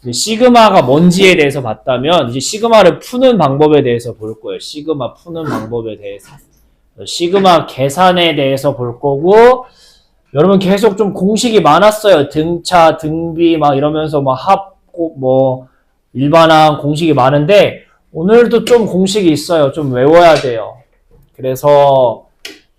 이제 시그마가 뭔지에 대해서 봤다면 이제 시그마를 푸는 방법에 대해서 볼 거예요. 시그마 푸는 방법에 대해서. 시그마 계산에 대해서 볼 거고 여러분 계속 좀 공식이 많았어요. 등차, 등비 막 이러면서 뭐 뭐 일반항 공식이 많은데 오늘도 좀 공식이 있어요. 좀 외워야 돼요. 그래서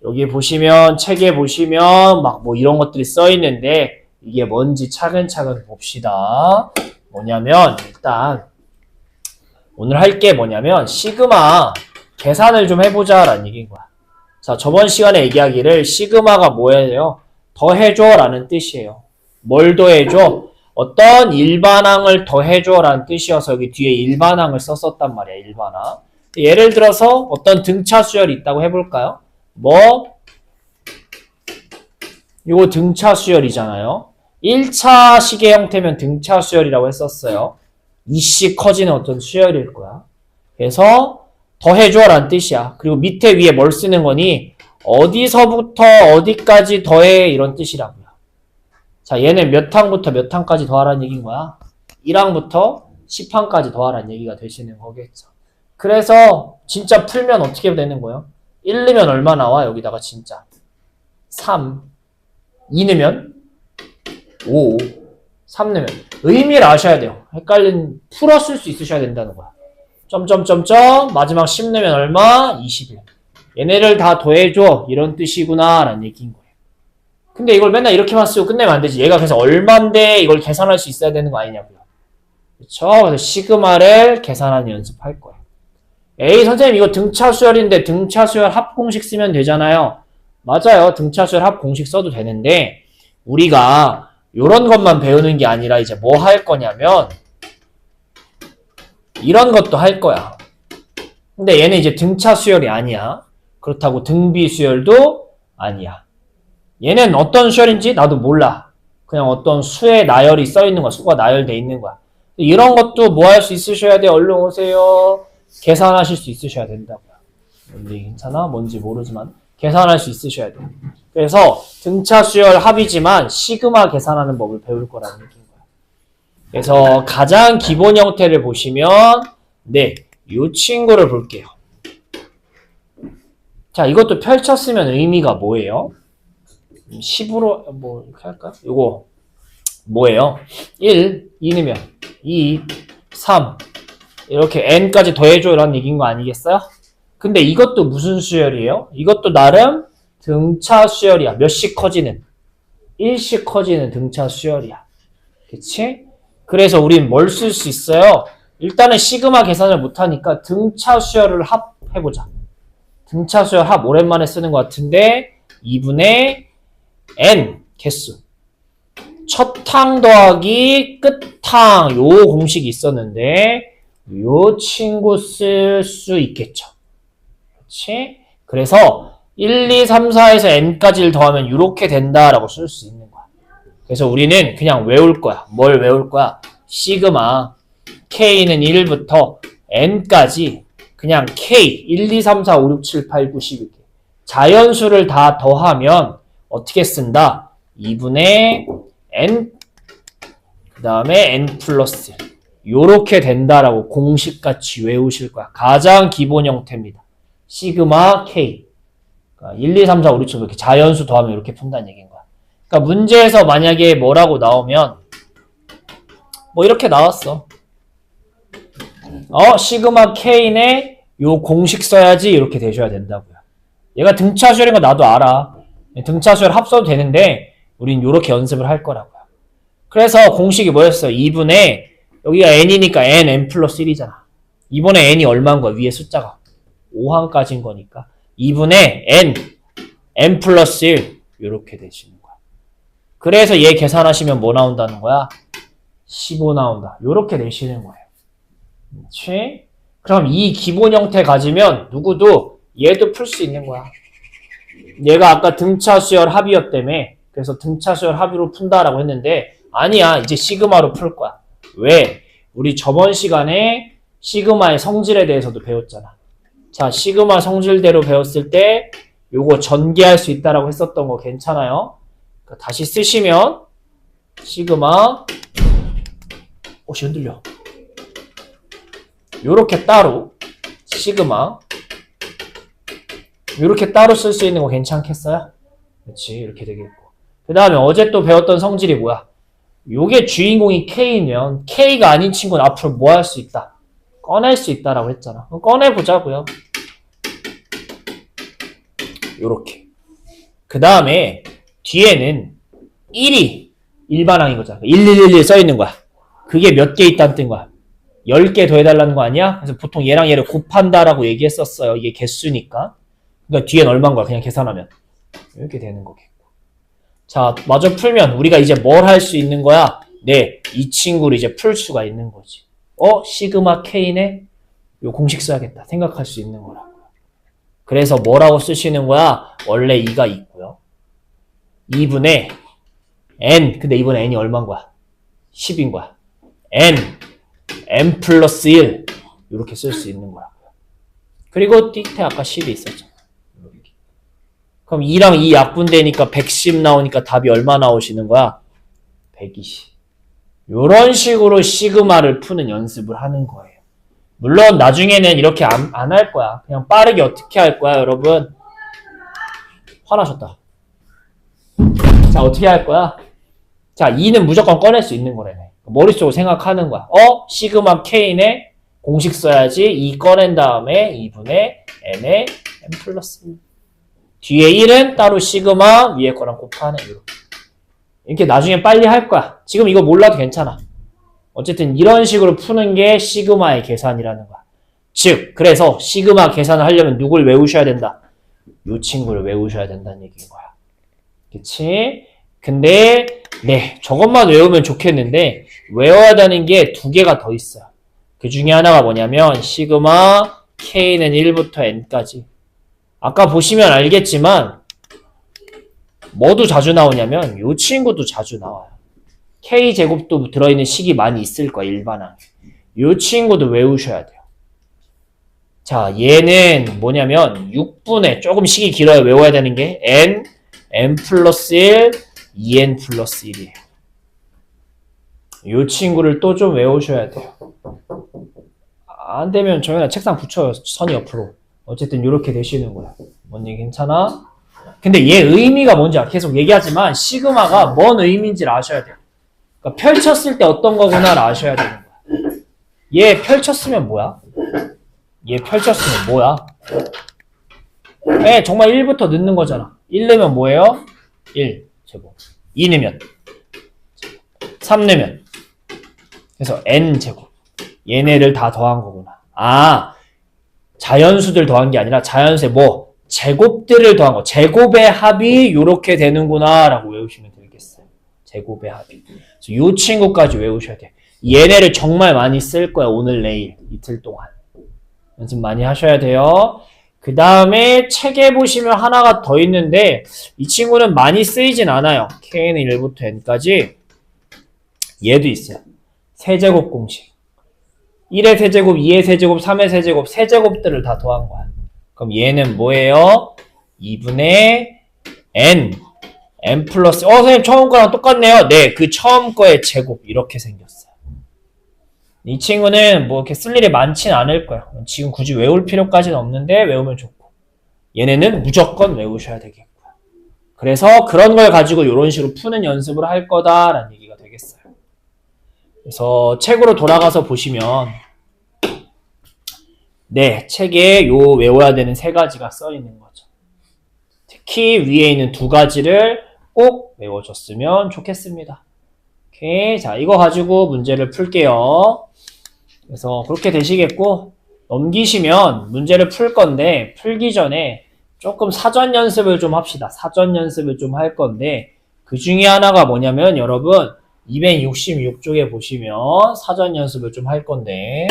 여기 보시면 책에 보시면 막 뭐 이런 것들이 써 있는데 이게 뭔지 차근차근 봅시다. 뭐냐면 일단 오늘 할 게 뭐냐면 시그마 계산을 좀 해보자 라는 얘기인 거야. 자, 저번 시간에 얘기하기를 시그마가 뭐예요? 더해줘 라는 뜻이에요. 뭘 더해줘? 어떤 일반항을 더해줘 라는 뜻이어서 여기 뒤에 일반항을 썼었단 말이야. 일반항. 예를 들어서 어떤 등차 수열이 있다고 해볼까요? 이거 등차 수열이잖아요. 1차 식의 형태면 등차 수열이라고 했었어요. 이씨 커지는 어떤 수열일 거야. 그래서 더해줘 라는 뜻이야. 그리고 밑에 위에 뭘 쓰는 거니? 어디서부터 어디까지 더해 이런 뜻이라고요. 자, 얘는 몇 항부터 몇 항까지 더하라는 얘기인 거야. 1항부터 10항까지 더하라는 얘기가 되시는 거겠죠. 그래서 진짜 풀면 어떻게 되는 거예요? 1 넣으면 얼마 나와? 여기다가 진짜 3, 2 넣으면 5, 3 넣으면 의미를 아셔야 돼요. 풀어 쓸 수 있으셔야 된다는 거야. 점점점점 마지막 10 넣으면 얼마? 21. 얘네를 다 더해줘 이런 뜻이구나 라는 얘기인 거예요. 근데 이걸 맨날 이렇게만 쓰고 끝내면 안 되지. 얘가 그래서 얼만데 이걸 계산할 수 있어야 되는 거 아니냐고요. 그렇죠? 그래서 시그마를 계산하는 연습할 거예요. 에이 선생님 이거 등차 수열인데 등차 수열 합 공식 쓰면 되잖아요. 맞아요. 등차 수열 합 공식 써도 되는데 우리가 이런 것만 배우는 게 아니라 이제 뭐 할 거냐면 이런 것도 할 거야. 근데 얘는 이제 등차 수열이 아니야. 그렇다고 등비 수열도 아니야. 얘는 어떤 수열인지 나도 몰라. 그냥 어떤 수의 나열이 써 있는 거야. 수가 나열돼 있는 거야. 이런 것도 뭐 할 수 있으셔야 돼. 얼른 오세요. 계산하실 수 있으셔야 된다고요. 뭔지 괜찮아? 뭔지 모르지만 계산할 수 있으셔야 돼요. 그래서 등차 수열 합이지만 시그마 계산하는 법을 배울 거라는 얘기인 거야. 그래서 가장 기본 형태를 보시면 네, 이 친구를 볼게요. 자, 이것도 펼쳤으면 의미가 뭐예요? 10으로 뭐 이렇게 할까요? 이거 뭐예요? 1, 2 넣으면 2, 3 이렇게 n까지 더해줘 라는 얘기인 거 아니겠어요? 근데 이것도 무슨 수열이에요? 이것도 나름 등차 수열이야. 몇씩 커지는? 1씩 커지는 등차 수열이야. 그치? 그래서 우린 뭘 쓸 수 있어요? 일단은 시그마 계산을 못하니까 등차 수열을 합해보자. 등차 수열 합 오랜만에 쓰는 것 같은데 2분의 n 개수. 첫 항 더하기 끝항 요 공식이 있었는데 요 친구 쓸 수 있겠죠. 그렇지? 그래서 1, 2, 3, 4에서 n까지를 더하면 이렇게 된다라고 쓸 수 있는 거야. 그래서 우리는 그냥 외울 거야. 뭘 외울 거야? 시그마 k는 1부터 n까지 그냥 k 1, 2, 3, 4, 5, 6, 7, 8, 9, 10 이렇게 자연수를 다 더하면 어떻게 쓴다? 2분의 n 그 다음에 n 플러스 요렇게 된다라고 공식같이 외우실 거야. 가장 기본 형태입니다. 시그마 k 그러니까 1, 2, 3, 4, 5, 6, 7 이렇게 자연수 더하면 이렇게 푼다는 얘기인 거야. 그러니까 문제에서 만약에 뭐라고 나오면 뭐 이렇게 나왔어. 시그마 k네 요 공식 써야지 이렇게 되셔야 된다고요. 얘가 등차 수열인 거 나도 알아. 등차 수열 합쳐도 되는데 우린 요렇게 연습을 할 거라고요. 그래서 공식이 뭐였어요? 2분의 여기가 n이니까 n 플러스 1이잖아. 이번에 n이 얼마인 거야? 위에 숫자가 5항까지인 거니까 2분의 n 플러스 1 요렇게 되시는 거야. 그래서 얘 계산하시면 뭐 나온다는 거야? 15 나온다. 요렇게 내시는 거예요. 그렇지? 그럼 이 기본 형태 가지면 누구도 얘도 풀 수 있는 거야. 얘가 아까 등차 수열 합이었다며. 그래서 등차 수열 합의로 푼다라고 했는데 아니야. 이제 시그마로 풀 거야. 왜? 우리 저번 시간에 시그마의 성질에 대해서도 배웠잖아. 자, 시그마 성질대로 배웠을 때 요거 전개할 수 있다라고 했었던 거 괜찮아요? 다시 쓰시면 시그마 혹시 흔들려. 요렇게 따로 시그마 요렇게 따로 쓸 수 있는 거 괜찮겠어요? 그렇지, 이렇게 되겠고. 그 다음에 어제 또 배웠던 성질이 뭐야? 요게 주인공이 K면 K가 아닌 친구는 앞으로 뭐 할 수 있다? 꺼낼 수 있다라고 했잖아. 그럼 꺼내보자고요. 요렇게. 그 다음에 뒤에는 1이 일반항인 거잖아. 1111 써있는 거야. 그게 몇 개 있다는 뜻인 거야. 10개 더해달라는 거 아니야? 그래서 보통 얘랑 얘를 곱한다라고 얘기했었어요. 이게 개수니까. 그러니까 뒤엔 얼마인 거야? 그냥 계산하면. 이렇게 되는 거겠고. 자, 마저 풀면 우리가 이제 뭘 할 수 있는 거야? 네, 이 친구를 이제 풀 수가 있는 거지. 시그마 K네? 요 공식 써야겠다. 생각할 수 있는 거라고. 그래서 뭐라고 쓰시는 거야? 원래 2가 있고요. 2분의 n, 근데 이번에 n이 얼마인 거야? 10인 거야. n 플러스 1 이렇게 쓸 수 있는 거라고요. 그리고 뒤에 아까 10이 있었죠. 그럼 2랑 2 약분되니까 110 나오니까 답이 얼마 나오시는 거야? 120. 이런 식으로 시그마를 푸는 연습을 하는 거예요. 물론 나중에는 이렇게 안 할 거야. 그냥 빠르게 어떻게 할 거야, 여러분? 화나셨다. 자, 어떻게 할 거야? 자, 2는 무조건 꺼낼 수 있는 거래네. 머릿속으로 생각하는 거야. 시그마 K네? 공식 써야지. 2 꺼낸 다음에 2분의 n에 n 플러스 1. 뒤에 1은 따로 시그마 위에 거랑 곱하네. 이렇게 나중에 빨리 할 거야. 지금 이거 몰라도 괜찮아. 어쨌든 이런 식으로 푸는 게 시그마의 계산이라는 거야. 즉, 그래서 시그마 계산을 하려면 누굴 외우셔야 된다? 이 친구를 외우셔야 된다는 얘기인 거야. 그치? 근데 네, 저것만 외우면 좋겠는데 외워야 되는 게 2개가 더 있어요. 그 중에 하나가 뭐냐면 시그마 K는 1부터 N까지. 아까 보시면 알겠지만 뭐도 자주 나오냐면 이 친구도 자주 나와요. K제곱도 들어있는 식이 많이 있을 거야, 일반항. 이 친구도 외우셔야 돼요. 자, 얘는 뭐냐면 6분의 조금 식이 길어야 외워야 되는 게 n 플러스 1, 2n 플러스 1이에요. 이 친구를 또 좀 외우셔야 돼요. 안 되면 정연아 책상 붙여요. 선이 옆으로. 어쨌든 이렇게 되시는 거야. 뭔지 괜찮아? 근데 얘 의미가 뭔지 계속 얘기하지만 시그마가 뭔 의미인지를 아셔야 돼요. 그러니까 펼쳤을 때 어떤 거구나를 아셔야 되는 거야. 얘 펼쳤으면 뭐야? 얘 펼쳤으면 뭐야? 정말 1부터 넣는 거잖아. 1 넣으면 뭐예요? 1 제곱. 2 넣으면 3 넣으면 그래서 n 제곱. 얘네를 다 더한 거구나. 자연수들 더한 게 아니라 자연수의 제곱들을 더한 거. 제곱의 합이 요렇게 되는구나 라고 외우시면 되겠어요. 제곱의 합이. 그래서 요 친구까지 외우셔야 돼요. 얘네를 정말 많이 쓸 거야. 오늘 내일 이틀 동안. 연습 많이 하셔야 돼요. 그 다음에 책에 보시면 하나가 더 있는데 이 친구는 많이 쓰이진 않아요. K는 1부터 N까지. 얘도 있어요. 세제곱 공식. 1의 세제곱, 2의 세제곱, 3의 세제곱, 세제곱들을 다 더한 거야. 그럼 얘는 뭐예요? 2분의 n 플러스 선생님 처음 거랑 똑같네요. 네, 그 처음 거의 제곱 이렇게 생겼어요. 이 친구는 뭐 이렇게 쓸 일이 많진 않을 거예요. 지금 굳이 외울 필요까지는 없는데 외우면 좋고 얘네는 무조건 외우셔야 되겠고요. 그래서 그런 걸 가지고 이런 식으로 푸는 연습을 할 거다라는 얘기가 되겠어요. 그래서 책으로 돌아가서 보시면 네, 책에 요 외워야 되는 3가지가 써 있는 거죠. 특히 위에 있는 2가지를 꼭 외워줬으면 좋겠습니다. 오케이, 자 이거 가지고 문제를 풀게요. 그래서 그렇게 되시겠고 넘기시면 문제를 풀 건데 풀기 전에 조금 사전 연습을 좀 합시다. 사전 연습을 좀 할 건데 그 중에 하나가 뭐냐면 여러분 266쪽에 보시면 사전 연습을 좀 할 건데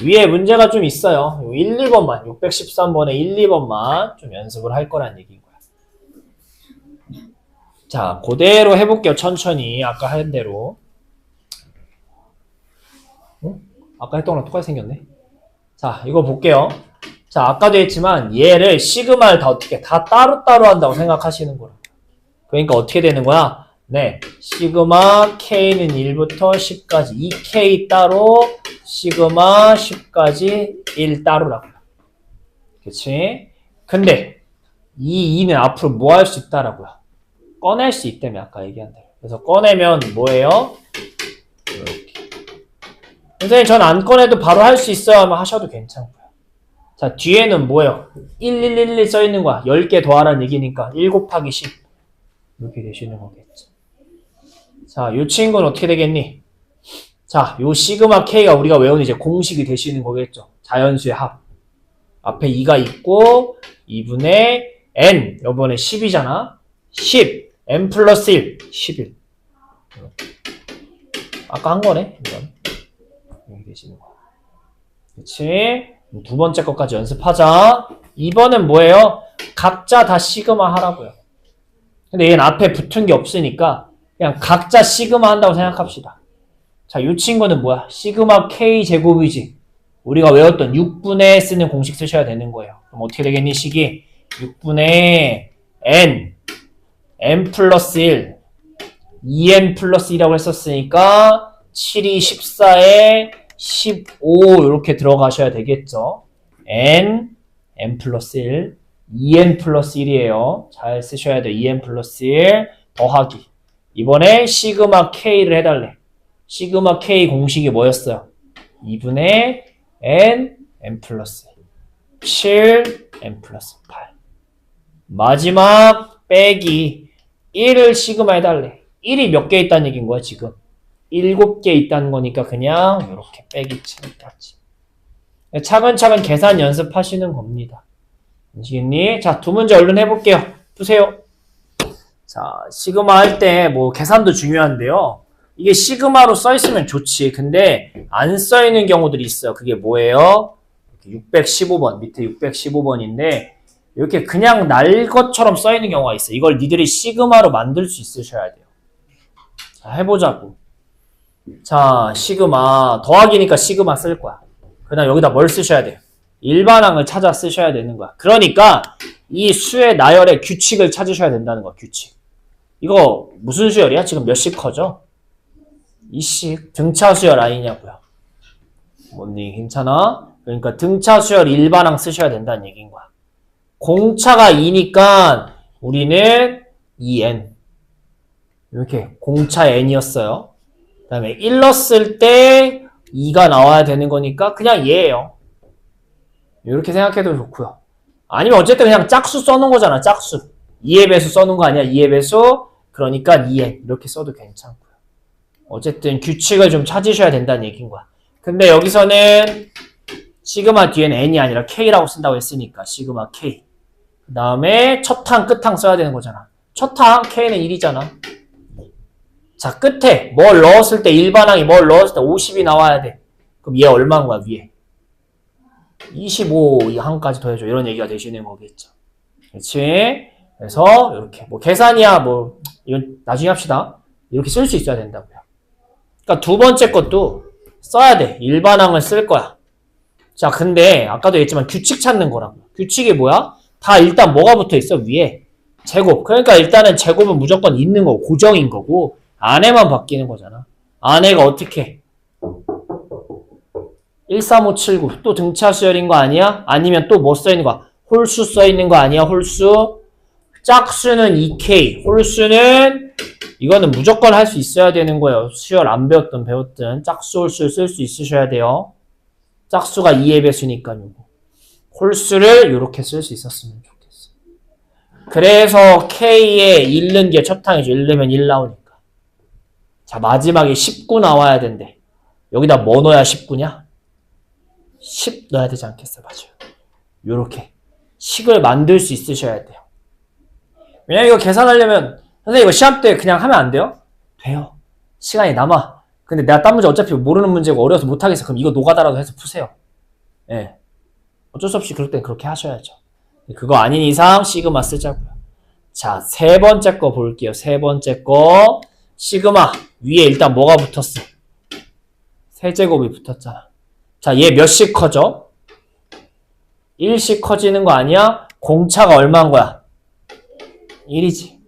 위에 문제가 좀 있어요. 1, 2번만 613번에 1, 2번만 좀 연습을 할 거란 얘기인 거야. 자, 그대로 해볼게요. 천천히 아까 한 대로. 아까 했던 거랑 똑같이 생겼네. 자, 이거 볼게요. 자, 아까도 했지만 얘를 시그마를 다 어떻게 다 따로따로 한다고 생각하시는 거라. 그러니까 어떻게 되는 거야? 네, 시그마 K는 1부터 10까지 2K 따로 시그마 10까지 1 따로라고요. 그치? 근데 이 2는 앞으로 뭐 할 수 있다라고요? 꺼낼 수 있다며 아까 얘기한 대로. 그래서 꺼내면 뭐예요? 이렇게. 선생님 전 안 꺼내도 바로 할 수 있어요 하면 하셔도 괜찮고요. 자 뒤에는 뭐예요? 1111 써있는 거야. 10개 더하라는 얘기니까 1 곱하기 10 이렇게 되시는 거겠죠. 자, 요 친구는 어떻게 되겠니? 자, 요 시그마 K가 우리가 외우는 이제 공식이 되시는 거겠죠. 자연수의 합. 앞에 2가 있고 2분의 N 요번에 10이잖아. 10 N 플러스 1 11 아까 한 거네. 이건 이렇게 되시는 거야. 그치? 두 번째 것까지 연습하자. 2번은 뭐예요? 각자 다 시그마 하라고요. 근데 얘는 앞에 붙은 게 없으니까 그냥 각자 시그마 한다고 생각합시다. 자, 이 친구는 뭐야? 시그마 K 제곱이지. 우리가 외웠던 6분의 쓰는 공식 쓰셔야 되는 거예요. 그럼 어떻게 되겠니? 식이 6분의 N 플러스 1 2N 플러스 2라고 했었으니까 7이 14에 15 이렇게 들어가셔야 되겠죠. N 플러스 1 2N 플러스 1이에요. 잘 쓰셔야 돼요. 2N 플러스 1 더하기. 이번에 시그마 K를 해달래. 시그마 K 공식이 뭐였어요? 2분의 N 플러스 7 N 플러스 8 마지막 빼기 1을 시그마 해달래. 1이 몇 개 있다는 얘기인 거야 지금? 7개 있다는 거니까 그냥 이렇게 빼기 7을 땄지. 차근차근 계산 연습하시는 겁니다. 아시겠니? 자, 두 문제 얼른 해볼게요. 푸세요. 자, 시그마 할 때 뭐 계산도 중요한데요. 이게 시그마로 써있으면 좋지. 근데 안 써있는 경우들이 있어요. 그게 뭐예요? 615번, 밑에 615번인데 이렇게 그냥 날 것처럼 써있는 경우가 있어요. 이걸 니들이 시그마로 만들 수 있으셔야 돼요. 자, 해보자고. 자, 시그마 더하기니까 시그마 쓸 거야. 그다음 여기다 뭘 쓰셔야 돼요? 일반항을 찾아 쓰셔야 되는 거야. 그러니까 이 수의 나열의 규칙을 찾으셔야 된다는 거야. 규칙. 이거 무슨 수열이야? 지금 몇씩 커져? 2씩. 등차 수열 아니냐고요. 뭔니 괜찮아? 그러니까 등차 수열 일반항 쓰셔야 된다는 얘기인 거야. 공차가 2니까 우리는 2n. 이렇게 공차 n이었어요. 그 다음에 1 넣었을 때 2가 나와야 되는 거니까 그냥 얘예요. 이렇게 생각해도 좋고요. 아니면 어쨌든 그냥 짝수 써놓은 거잖아. 짝수. 2의 배수 써놓은 거 아니야. 2의 배수. 그러니까 2n. 이렇게 써도 괜찮고요. 어쨌든 규칙을 좀 찾으셔야 된다는 얘기인 거야. 근데 여기서는 시그마 뒤에는 n이 아니라 k라고 쓴다고 했으니까 시그마 k. 그 다음에 첫 항, 끝 항 써야 되는 거잖아. 첫 항 k는 1이잖아. 자, 끝에 뭘 넣었을 때 일반항이 뭘 넣었을 때 50이 나와야 돼. 그럼 얘 얼마인 거야 위에? 25 이 항까지 더해줘. 이런 얘기가 되시는 거겠죠. 그렇지? 그래서 이렇게 뭐 계산이야 뭐 이건 나중에 합시다. 이렇게 쓸 수 있어야 된다고요. 그러니까 두 번째 것도 써야 돼. 일반항을 쓸 거야. 자, 근데 아까도 얘기했지만 규칙 찾는 거라고. 규칙이 뭐야? 다 일단 뭐가 붙어 있어? 위에 제곱. 그러니까 일단은 제곱은 무조건 있는 거고 고정인 거고 안에만 바뀌는 거잖아. 안에가 어떻게? 13579 또 등차 수열인 거 아니야? 아니면 또 뭐 써있는 거야? 홀수 써있는 거 아니야? 홀수. 짝수는 2K. 홀수는 이거는 무조건 할 수 있어야 되는 거예요. 수열 안 배웠든 짝수 홀수를 쓸 수 있으셔야 돼요. 짝수가 2의 배수니까요. 홀수를 이렇게 쓸 수 있었으면 좋겠어. 그래서 K에 1 넣은 게 첫 항이죠. 1 넣으면 1 나오니까. 자, 마지막에 19 나와야 된대. 여기다 뭐 넣어야 19냐? 10 넣어야 되지 않겠어? 맞아요. 요렇게 식을 만들 수 있으셔야 돼요. 왜냐면 이거 계산하려면 선생님 이거 시험 때 그냥 하면 안 돼요? 돼요. 시간이 남아. 근데 내가 딴 문제 어차피 모르는 문제고 어려워서 못하겠어. 그럼 이거 노가다라도 해서 푸세요. 예. 어쩔 수 없이 그럴 땐 그렇게 하셔야죠. 그거 아닌 이상 시그마 쓰자고요. 자, 세 번째 거 볼게요. 세 번째 거. 시그마 위에 일단 뭐가 붙었어? 세제곱이 붙었잖아. 자, 얘 몇씩 커져? 1씩 커지는 거 아니야? 공차가 얼마인 거야? 1이지.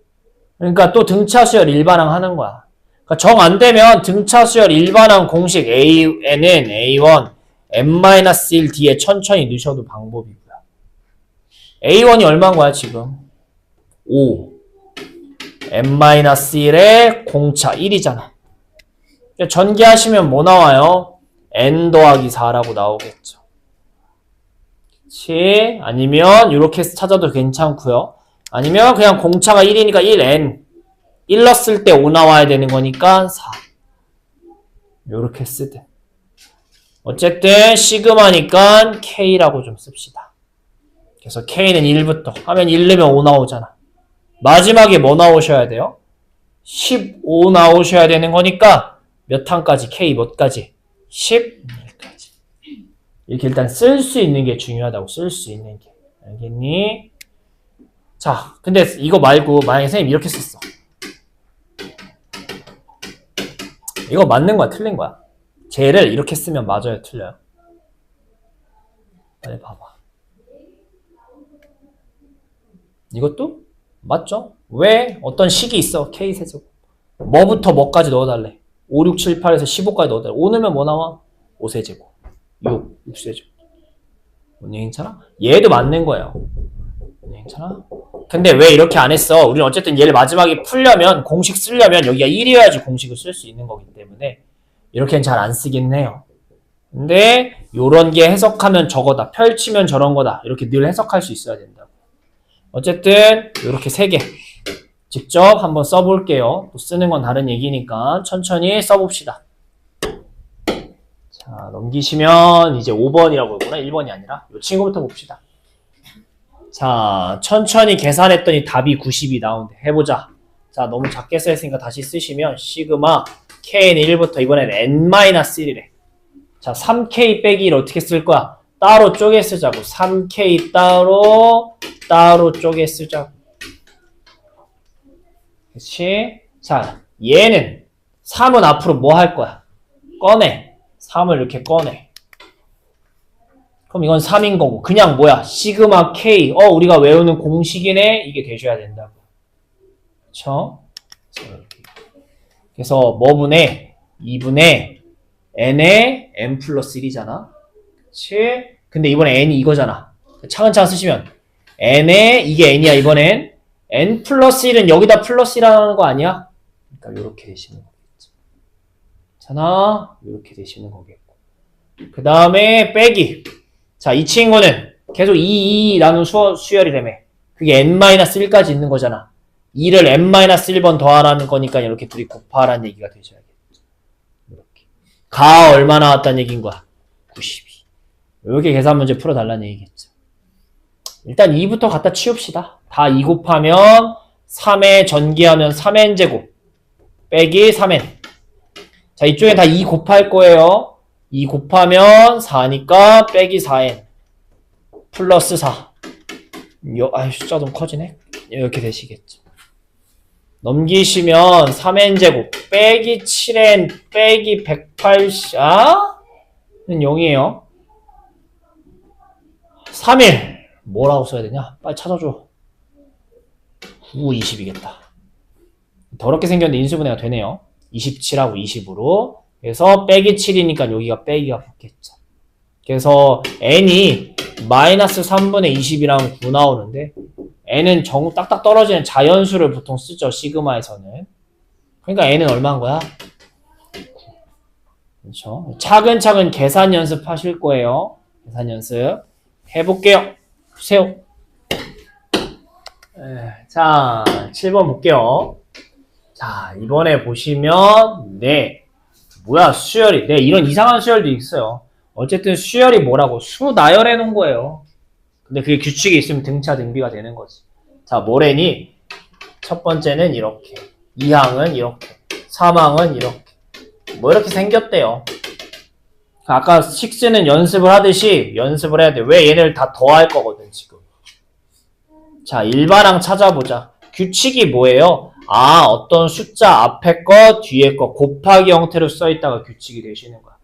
그러니까 또 등차 수열 일반항 하는 거야. 그러니까 정 안 되면 등차 수열 일반항 공식 N은 A1, n-1 뒤에 천천히 넣으셔도 방법이고요. A1이 얼마인 거야, 지금? 5. n-1의 공차 1이잖아. 전개하시면 뭐 나와요? n 더하기 4라고 나오겠죠. 그치? 아니면 이렇게 찾아도 괜찮고요. 아니면 그냥 공차가 1이니까 1n 1 넣었을 때 5 나와야 되는 거니까 4 요렇게 쓰든 어쨌든 시그마니까 K라고 좀 씁시다. 그래서 K는 1부터 하면 1 넣으면 5 나오잖아. 마지막에 뭐 나오셔야 돼요? 15 나오셔야 되는 거니까 몇 항까지? K 몇 가지? 11까지. 이렇게 일단 쓸 수 있는 게 중요하다고. 쓸 수 있는 게. 알겠니? 자, 근데 이거 말고 만약에 선생님 이렇게 썼어. 이거 맞는 거야? 틀린 거야? 쟤를 이렇게 쓰면 맞아요? 틀려요? 빨리 봐봐. 이것도 맞죠? 왜? 어떤 식이 있어. K세제곱. 뭐부터 뭐까지 넣어달래? 5, 6, 7, 8에서 15까지 넣어달래. 5 넣으면 뭐 나와? 5세제곱. 6세제곱. 괜찮아? 얘도 맞는 거예요. 괜찮아? 근데 왜 이렇게 안 했어? 우리는 어쨌든 얘를 마지막에 풀려면, 공식 쓰려면 여기가 1이어야지 공식을 쓸 수 있는 거기 때문에 이렇게는 잘 안 쓰긴 해요. 근데 요런 게 해석하면 저거다. 펼치면 저런 거다. 이렇게 늘 해석할 수 있어야 된다고. 어쨌든 요렇게 3개 직접 한번 써볼게요. 또 쓰는 건 다른 얘기니까 천천히 써봅시다. 자, 넘기시면 이제 5번이라고 했구나. 1번이 아니라 이 친구부터 봅시다. 자, 천천히 계산했더니 답이 90이 나오는데 해보자. 자, 너무 작게 써있으니까 다시 쓰시면 시그마 K는 1부터 이번엔 n-1이래. 자, 3K 빼기 1 어떻게 쓸 거야? 따로 쪼개 쓰자고. 3K 따로 쪼개 쓰자고. 그치? 자, 얘는 3은 앞으로 뭐 할 거야? 꺼내. 3을 이렇게 꺼내. 그럼 이건 3인 거고. 그냥 뭐야? 시그마 K. 우리가 외우는 공식이네? 이게 되셔야 된다고. 그쵸? 그래서 뭐분의 2분의 n의 n 플러스 1이잖아. 그치? 근데 이번에 n이 이거잖아. 차근차근 쓰시면 n의 이게 n이야 이번엔. n 플러스 1은 여기다 플러스 1이라는 거 아니야? 그러니까 이렇게 되시는 거겠죠. 괜찮아? 이렇게 되시는 거겠고. 그 다음에 빼기. 자, 이 친구는 계속 2라는 수열이라며. 그게 n-1까지 있는 거잖아. 2를 n-1번 더하라는 거니까 이렇게 둘이 곱하라는 얘기가 되셔야겠죠. 이렇게. 가 얼마 나왔다는 얘기인 거야? 92. 이렇게 계산 문제 풀어달라는 얘기겠죠. 일단 2부터 갖다 치웁시다. 다 2 곱하면 3에 전기하면 3n제곱 빼기 3n. 자, 이쪽에 다 2 곱할 거예요. 2 곱하면 4니까 빼기 4n 플러스 4. 숫자 너무 커지네. 이렇게 되시겠죠. 넘기시면 3n제곱 빼기 7n 빼기 180 는 0이에요. 3일 뭐라고 써야 되냐? 빨리 찾아줘. 9, 20이겠다. 더럽게 생겼는데 인수분해가 되네요. 27하고 20으로. 그래서 빼기 7이니까 여기가 빼기가 붙겠죠. 그래서 n이 마이너스 3분의 20이랑 9 나오는데 n은 딱딱 떨어지는 자연수를 보통 쓰죠. 시그마에서는. 그러니까 n은 얼마인 거야? 9. 그렇죠? 차근차근 계산 연습하실 거예요. 계산 연습 해볼게요. 보세요. 자, 7번 볼게요. 자, 이번에 보시면 뭐야 수열이 이런 이상한 수열도 있어요. 어쨌든 수열이 뭐라고? 수 나열해 놓은 거예요. 근데 그게 규칙이 있으면 등차 등비가 되는 거지. 자, 뭐래니? 첫 번째는 이렇게, 2항은 이렇게, 3항은 이렇게. 뭐 이렇게 생겼대요. 아까 식스는 연습을 하듯이 연습을 해야 돼. 왜 얘네를 다 더할 거거든 지금. 자, 일반항 찾아보자. 규칙이 뭐예요? 어떤 숫자 앞에 거 뒤에 거 곱하기 형태로 써있다가 규칙이 되시는 거야.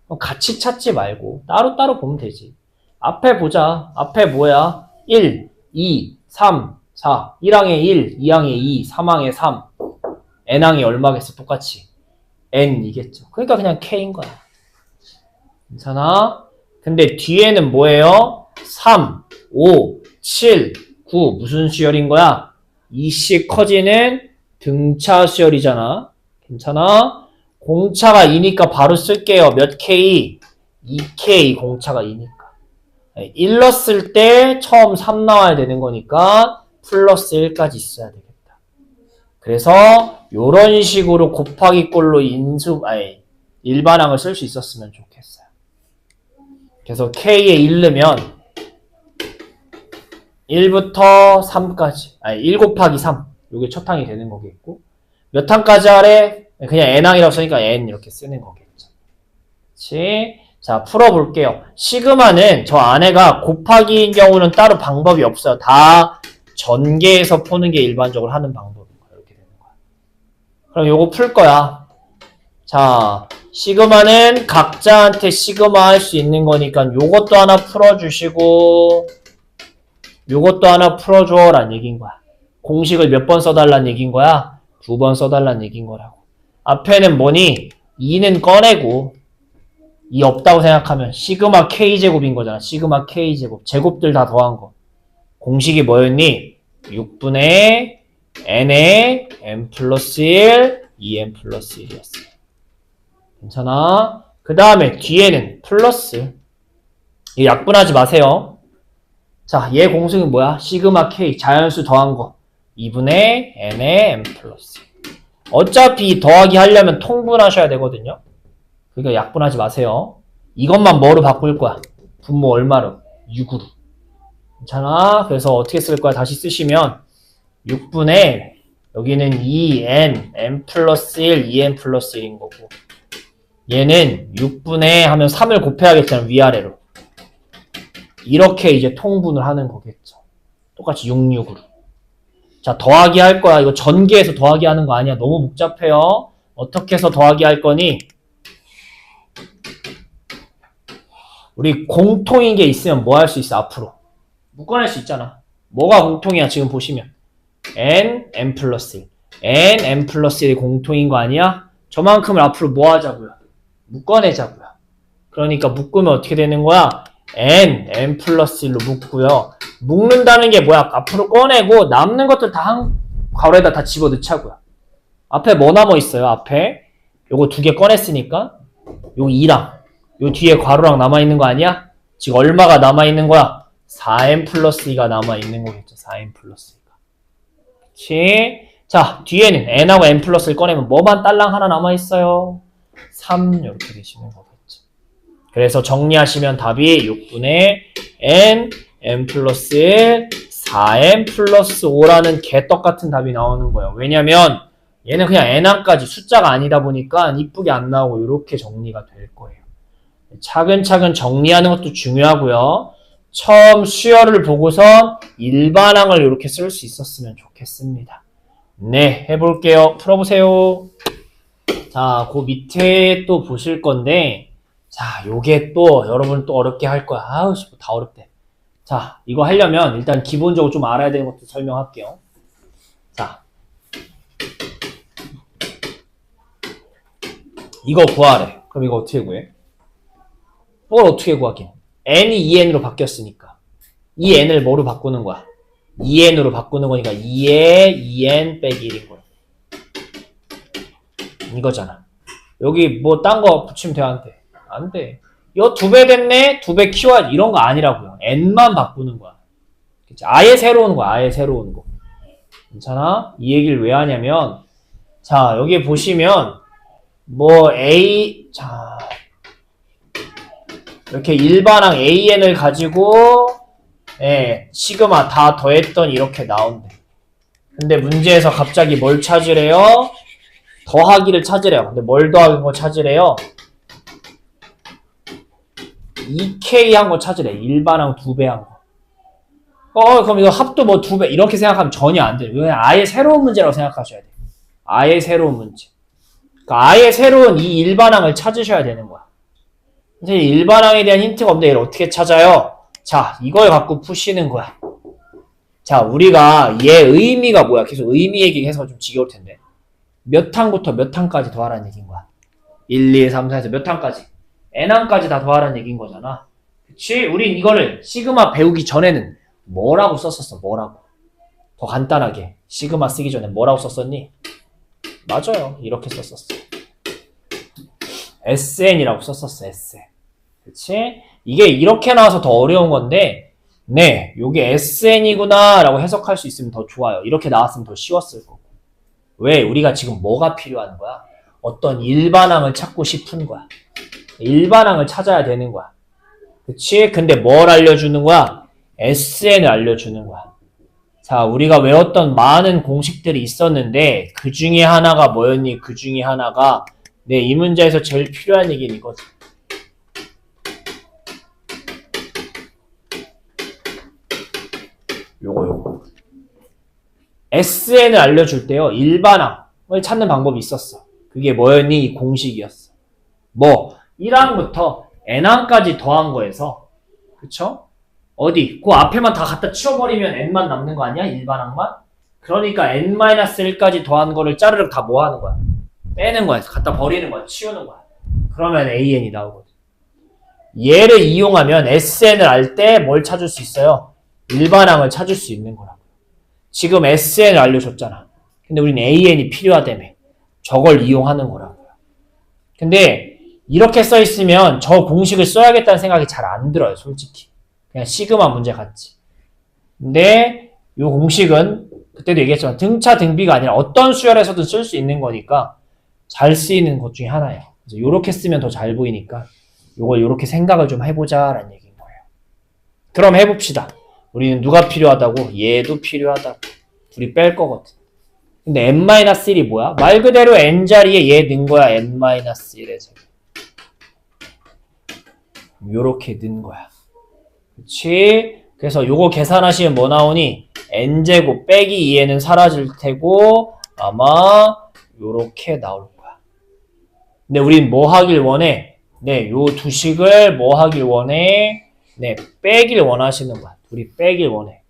그럼 같이 찾지 말고 따로따로 보면 되지. 앞에 보자. 앞에 뭐야? 1, 2, 3, 4. 1항에 1, 2항에 2, 3항에 3. n항이 얼마겠어? 똑같이. n이겠죠. 그러니까 그냥 k인 거야. 괜찮아? 근데 뒤에는 뭐예요? 3, 5, 7, 9. 무슨 수열인 거야? 이씩 커지는 등차 수열이잖아. 괜찮아? 공차가 2니까 바로 쓸게요. 몇 K? 2K 공차가 2니까. 1 넣었을 때 처음 3 나와야 되는 거니까 플러스 1까지 있어야 되겠다. 그래서 요런 식으로 곱하기 꼴로 일반항을 쓸 수 있었으면 좋겠어요. 그래서 K에 1 넣으면 1부터 3까지 1 곱하기 3 요게 첫 항이 되는 거겠고 몇 항까지 하래? 그냥 n항이라고 쓰니까 n 이렇게 쓰는 거겠죠. 그치? 자, 풀어볼게요. 시그마는 저 안에가 곱하기인 경우는 따로 방법이 없어요. 다 전개해서 푸는 게 일반적으로 하는 방법인 거야. 이렇게 되는 거야. 그럼 요거 풀 거야. 자, 시그마는 각자한테 시그마 할 수 있는 거니까 요것도 하나 풀어주시고 요것도 하나 풀어줘 라는 얘기인 거야. 공식을 몇 번 써달라는 얘기인 거야? 2번 써달라는 얘기인 거라고. 앞에는 뭐니? 2는 꺼내고 2 없다고 생각하면 시그마 k제곱인 거잖아. 시그마 k제곱. 제곱들 다 더한 거. 공식이 뭐였니? 6분의 n에 n 플러스 1, 2n 플러스 1이었어. 괜찮아? 그 다음에 뒤에는 플러스. 이 약분하지 마세요. 자, 얘 공식은 뭐야? 시그마 k. 자연수 더한 거. 2분의 n에 n 플러스 1. 어차피 더하기 하려면 통분하셔야 되거든요. 그러니까 약분하지 마세요. 이것만 뭐로 바꿀 거야? 분모 얼마로? 6으로. 괜찮아? 그래서 어떻게 쓸 거야? 다시 쓰시면 6분의 여기는 2n, n 플러스 1, 2n 플러스 1인 거고 얘는 6분의 하면 3을 곱해야겠잖아. 위아래로. 이렇게 이제 통분을 하는 거겠죠. 똑같이 6, 6으로. 자, 더하기 할 거야. 이거 전개해서 더하기 하는 거 아니야. 너무 복잡해요. 어떻게 해서 더하기 할 거니? 우리 공통인 게 있으면 뭐 할 수 있어? 앞으로 묶어낼 수 있잖아. 뭐가 공통이야? 지금 보시면 n 플러스 1 n 플러스 1이 공통인 거 아니야? 저만큼을 앞으로 뭐 하자고요? 묶어내자고요. 그러니까 묶으면 어떻게 되는 거야? n 플러스 1로 묶고요. 묶는다는 게 뭐야? 앞으로 꺼내고 남는 것들 다 한 괄호에다 다 집어넣자고요. 앞에 뭐 남아 있어요? 앞에 요거 2개 꺼냈으니까 요 2랑 요 뒤에 괄호랑 남아있는 거 아니야? 지금 얼마가 남아있는 거야? 4n 플러스 2가 남아있는 거겠죠. 4n 플러스 2가. 그치? 자, 뒤에는 n하고 n 플러스 1 꺼내면 뭐만 딸랑 하나 남아있어요? 3 이렇게 되시는 거겠죠. 그래서 정리하시면 답이 6분의 n 플러스 1, 4n 플러스 5라는 개떡같은 답이 나오는 거예요. 왜냐면 얘는 그냥 n항까지 숫자가 아니다 보니까 이쁘게 안 나오고 이렇게 정리가 될 거예요. 차근차근 정리하는 것도 중요하고요. 처음 수열을 보고선 일반항을 이렇게 쓸 수 있었으면 좋겠습니다. 네, 해볼게요. 풀어보세요. 자, 그 밑에 또 보실 건데, 자, 요게 또 여러분 또 어렵게 할 거야. 아우, 다 어렵대. 자, 이거 하려면 일단 기본적으로 좀 알아야 되는 것도 설명할게요. 자, 이거 구하래. 그럼 이거 어떻게 구해? 뭘 어떻게 구하긴? n이 2n으로 바뀌었으니까 이 n을 뭐로 바꾸는 거야? 2n으로 바꾸는 거니까 2에 2n 빼기 1인 거야. 이거잖아. 여기 뭐 딴 거 붙이면 돼? 안 돼? 안 돼. 이거 2배 됐네? 2배 키워야지. 이런 거 아니라고요. n만 바꾸는 거야. 그치? 아예 새로운 거야. 아예 새로운 거. 괜찮아? 이 얘기를 왜 하냐면 자, 여기 보시면 뭐 a 자 이렇게 일반항 AN을 가지고 시그마 다 더했더니 이렇게 나온대. 근데 문제에서 갑자기 뭘 찾으래요? 더하기를 찾으래요. 근데 뭘 더하는 거 찾으래요? 2K 한 거 찾으래. 일반항 2배 한 거. 그럼 이거 합도 뭐 2배 이렇게 생각하면 전혀 안 돼요. 그냥 아예 새로운 문제라고 생각하셔야 돼요. 아예 새로운 문제. 그러니까 아예 새로운 이 일반항을 찾으셔야 되는 거야. 선생님, 일반항에 대한 힌트가 없는데 얘를 어떻게 찾아요? 자, 이걸 갖고 푸시는 거야. 자, 우리가 얘 의미가 뭐야? 계속 의미 얘기해서 좀 지겨울 텐데. 몇 항부터 몇 항까지 더하라는 얘기인 거야. 1, 2, 3, 4에서 몇 항까지? n항까지 다 더하라는 얘기인 거잖아. 그치? 우린 이거를 시그마 배우기 전에는 뭐라고 썼었어? 뭐라고? 더 간단하게. 시그마 쓰기 전에 뭐라고 썼었니? 맞아요. 이렇게 썼었어. SN이라고 썼었어. SN. 그치? 이게 이렇게 나와서 더 어려운 건데, 네, 요게 SN이구나 라고 해석할 수 있으면 더 좋아요. 이렇게 나왔으면 더 쉬웠을 거고. 왜? 우리가 지금 뭐가 필요한 거야? 어떤 일반항을 찾고 싶은 거야. 일반항을 찾아야 되는 거야. 그치? 근데 뭘 알려주는 거야? SN을 알려주는 거야. 자, 우리가 외웠던 많은 공식들이 있었는데 그 중에 하나가 뭐였니? 그 중에 하나가 네, 이 문제에서 제일 필요한 얘기는 이거지. 요거. SN을 알려줄 때요. 일반항을 찾는 방법이 있었어. 그게 뭐였니? 이 공식이었어. 뭐 1항부터 n항까지 더한 거에서 그쵸? 어디? 그 앞에만 다 갖다 치워버리면 n만 남는 거 아니야? 일반항만? 그러니까 n-1까지 더한 거를 짜르륵 다 뭐 하는 거야? 빼는 거야. 갖다 버리는 거야. 치우는 거야. 그러면 an이 나오거든. 얘를 이용하면 sn을 알 때 뭘 찾을 수 있어요? 일반항을 찾을 수 있는 거라고. 지금 sn을 알려줬잖아. 근데 우리는 an이 필요하다며. 저걸 이용하는 거라고요. 근데 이렇게 써 있으면 저 공식을 써야겠다는 생각이 잘 안 들어요. 솔직히. 그냥 시그마 문제 같지. 근데 이 공식은 그때도 얘기했지만 등차 등비가 아니라 어떤 수열에서든 쓸 수 있는 거니까 잘 쓰이는 것 중에 하나예요. 그래서 이렇게 쓰면 더 잘 보이니까 이걸 이렇게 생각을 좀 해보자라는 얘기인 거예요. 그럼 해봅시다. 우리는 누가 필요하다고? 얘도 필요하다고. 둘이 뺄 거거든. 근데 n-1이 뭐야? 말 그대로 n자리에 얘 넣은 거야. n-1에 제곱. 요렇게 넣은 거야. 그치? 그래서 요거 계산하시면 뭐 나오니? n제곱 빼기 2에는 사라질 테고 아마 요렇게 나올 거야. 근데 우린 뭐 하길 원해? 네, 요 두 식을 뭐 하길 원해? 네, 빼길 원하시는 거야. 둘이 빼길 원해.